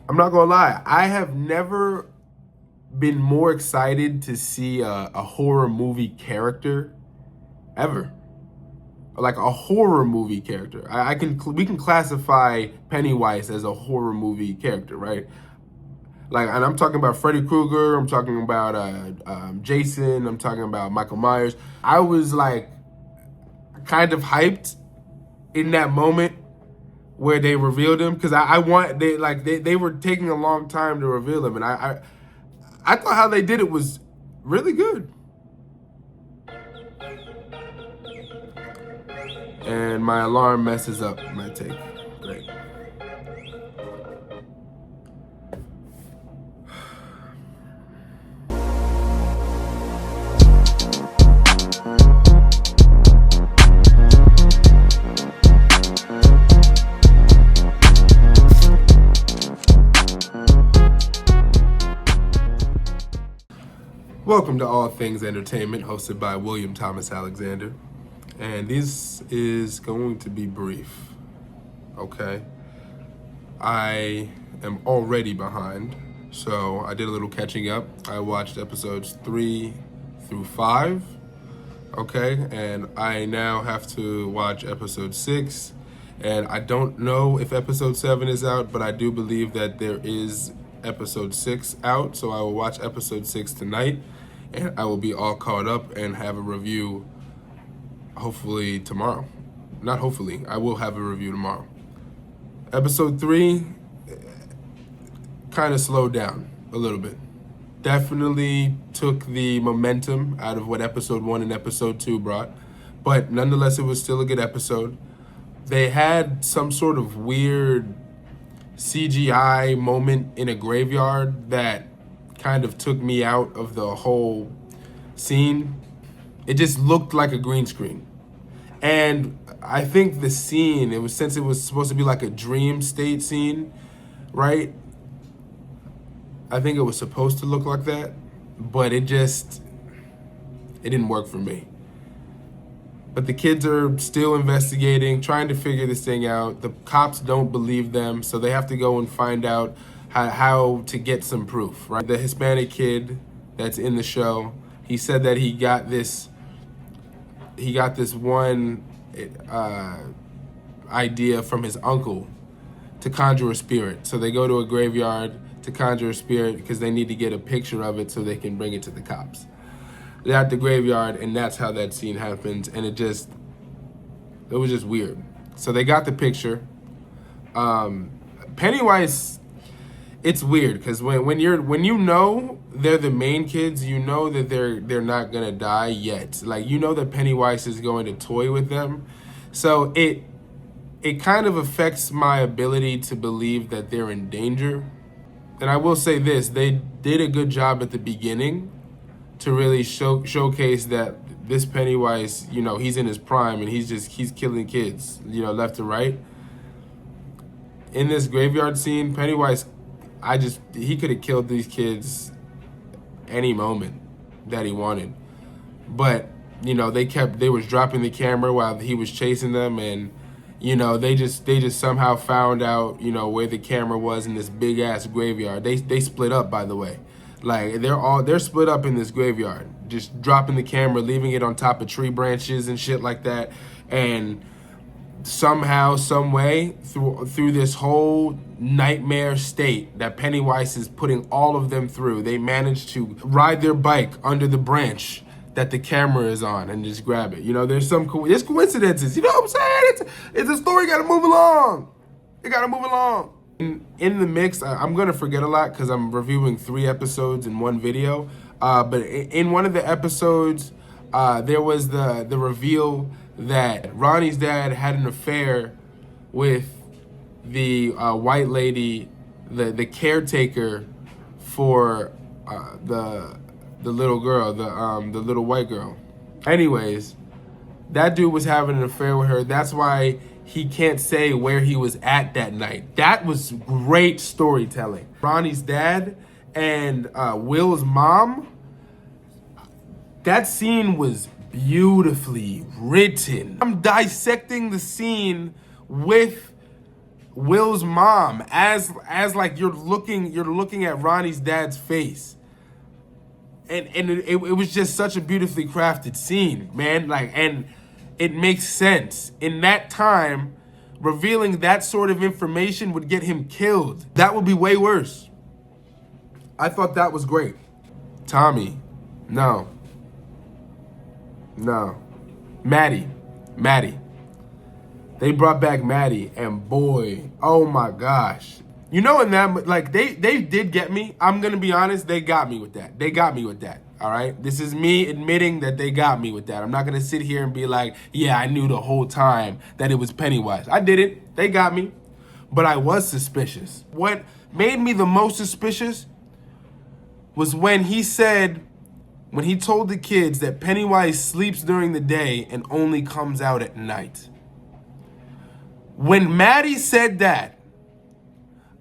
I'm not gonna lie, I have never been more excited to see a horror movie character ever. Like a horror movie character. We can classify Pennywise as a horror movie character, right? Like, and I'm talking about Freddy Krueger. I'm talking about Jason. I'm talking about Michael Myers. I was like kind of hyped in that moment where they revealed him because they were taking a long time to reveal him, and I thought how they did it was really good. And my alarm messes up my take. Great. Welcome to All Things Entertainment, hosted by William Thomas Alexander. And this is going to be brief, okay? I am already behind, so I did a little catching up. I watched episodes 3 through 5, okay? And I now have to watch episode 6. And I don't know if episode 7 is out, but I do believe that there is episode 6 out, so I will watch episode 6 tonight. And I will be all caught up and have a review hopefully tomorrow. Not hopefully, I will have a review tomorrow. Episode 3 kind of slowed down a little bit. Definitely took the momentum out of what episode 1 and episode 2 brought. But nonetheless, it was still a good episode. They had some sort of weird CGI moment in a graveyard that kind of took me out of the whole scene. It just looked like a green screen. And I think the scene, since it was supposed to be like a dream state scene, right? I think it was supposed to look like that, but it didn't work for me. But the kids are still investigating, trying to figure this thing out. The cops don't believe them, so they have to go and find out how to get some proof, right? The Hispanic kid that's in the show, he said that he got this one idea from his uncle to conjure a spirit. So they go to a graveyard to conjure a spirit because they need to get a picture of it so they can bring it to the cops. They're at the graveyard, and that's how that scene happens, and it was just weird. So they got the picture. Pennywise, it's weird because when you know they're the main kids, you know that they're not gonna die yet. Like, you know that Pennywise is going to toy with them, so it kind of affects my ability to believe that they're in danger. And I will say this: they did a good job at the beginning to really showcase that this Pennywise, he's in his prime and he's killing kids, left and right. In this graveyard scene, Pennywise, he could have killed these kids any moment that he wanted. But, they was dropping the camera while he was chasing them, and, they just somehow found out, where the camera was in this big ass graveyard. They split up, by the way. Like, they're split up in this graveyard, just dropping the camera, leaving it on top of tree branches and shit like that. And somehow, some way, through this whole nightmare state that Pennywise is putting all of them through, they managed to ride their bike under the branch that the camera is on and just grab it. There's coincidences. You know what I'm saying? It's a story. Gotta move along. It gotta move along. In the mix, I'm gonna forget a lot because I'm reviewing 3 episodes in one video. But in one of the episodes, there was the reveal that Ronnie's dad had an affair with the white lady, the caretaker for the little girl, the little white girl. Anyways, that dude was having an affair with her. That's why he can't say where he was at that night. That was great storytelling. Ronnie's dad and Will's mom, that scene was beautifully written. I'm dissecting the scene with Will's mom as like you're looking at Ronnie's dad's face. And it was just such a beautifully crafted scene, man. Like, and it makes sense. In that time, revealing that sort of information would get him killed. That would be way worse. I thought that was great. Tommy, no. Maddie. They brought back Maddie, and boy, oh my gosh. You know, in that, like, they did get me. I'm gonna be honest, they got me with that. All right? This is me admitting that they got me with that. I'm not gonna sit here and be like, yeah, I knew the whole time that it was Pennywise. I didn't. They got me. But I was suspicious. What made me the most suspicious was when he told the kids that Pennywise sleeps during the day and only comes out at night. When Maddie said that,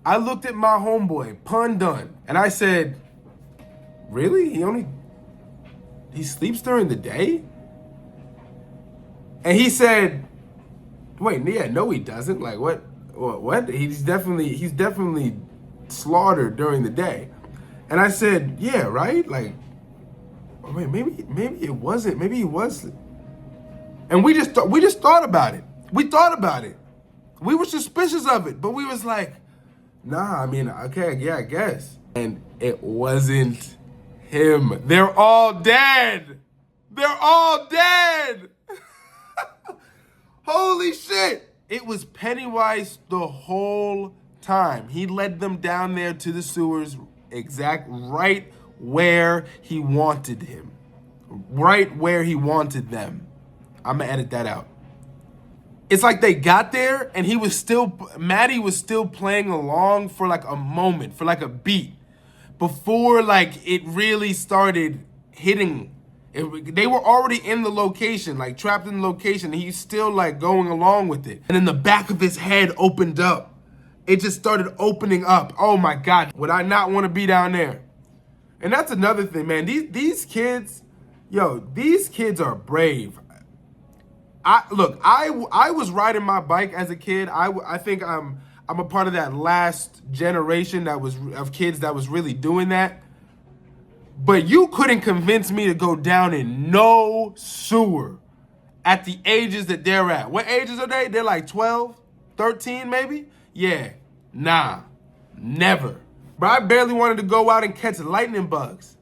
I looked at my homeboy, Pun Dun, and I said, really? He sleeps during the day? And he said, wait, yeah, no he doesn't. Like, what? He's definitely slaughtered during the day. And I said, yeah, right? Like, wait, maybe it wasn't. Maybe he was. And we just thought about it. We thought about it. We were suspicious of it, but we was like, nah, I mean, okay, yeah, I guess. And it wasn't him. They're all dead. Holy shit. It was Pennywise the whole time. He led them down there to the sewers, right where he wanted him. Right where he wanted them. I'm gonna edit that out. It's like they got there and Maddie was still playing along for like a moment, for like a beat, before like it really started hitting. They were already in the location, like trapped in the location, and he's still like going along with it. And then the back of his head opened up. It just started opening up. Oh my God, would I not want to be down there? And that's another thing, man. These kids, these kids are brave. I was riding my bike as a kid. I think I'm a part of that last generation of kids that was really doing that. But you couldn't convince me to go down in no sewer at the ages that they're at. What ages are they? They're like 12, 13 maybe? Yeah, nah, never. Bro, I barely wanted to go out and catch lightning bugs.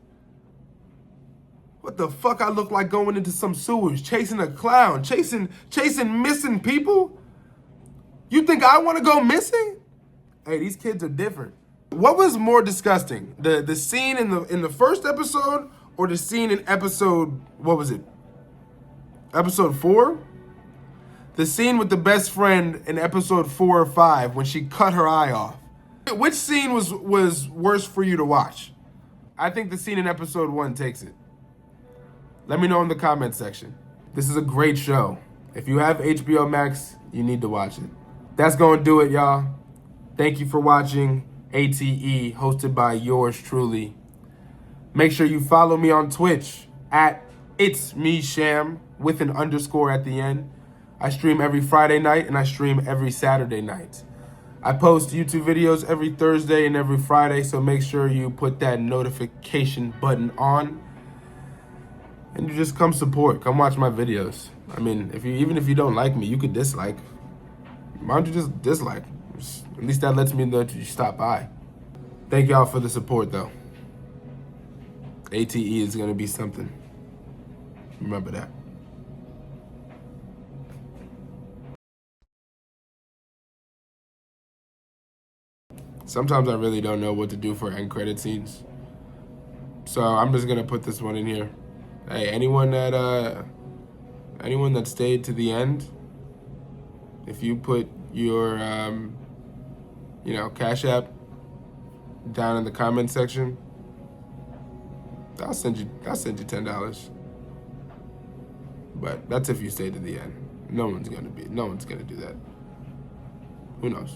What the fuck I look like going into some sewers, chasing a clown, chasing missing people? You think I want to go missing? Hey, these kids are different. What was more disgusting? The scene in the first episode or the scene in episode, what was it? Episode 4? The scene with the best friend in episode 4 or 5 when she cut her eye off. Which scene was worse for you to watch? I think the scene in episode 1 takes it. Let me know in the comment section. This is a great show. If you have HBO Max, you need to watch it. That's gonna do it, y'all. Thank you for watching A.T.E, hosted by yours truly. Make sure you follow me on Twitch at It's Me Sham with an underscore at the end. I stream every Friday night and I stream every Saturday night. I post YouTube videos every Thursday and every Friday, so make sure you put that notification button on. And you just come support, come watch my videos. I mean, even if you don't like me, you could dislike. Why don't you just dislike? At least that lets me know that you stop by. Thank y'all for the support, though. A.T.E is gonna be something. Remember that. Sometimes I really don't know what to do for end credit scenes. So I'm just gonna put this one in here. Hey, anyone that stayed to the end, if you put your Cash App down in the comment section, I'll send you $10. But that's if you stay to the end. No one's gonna do that. Who knows?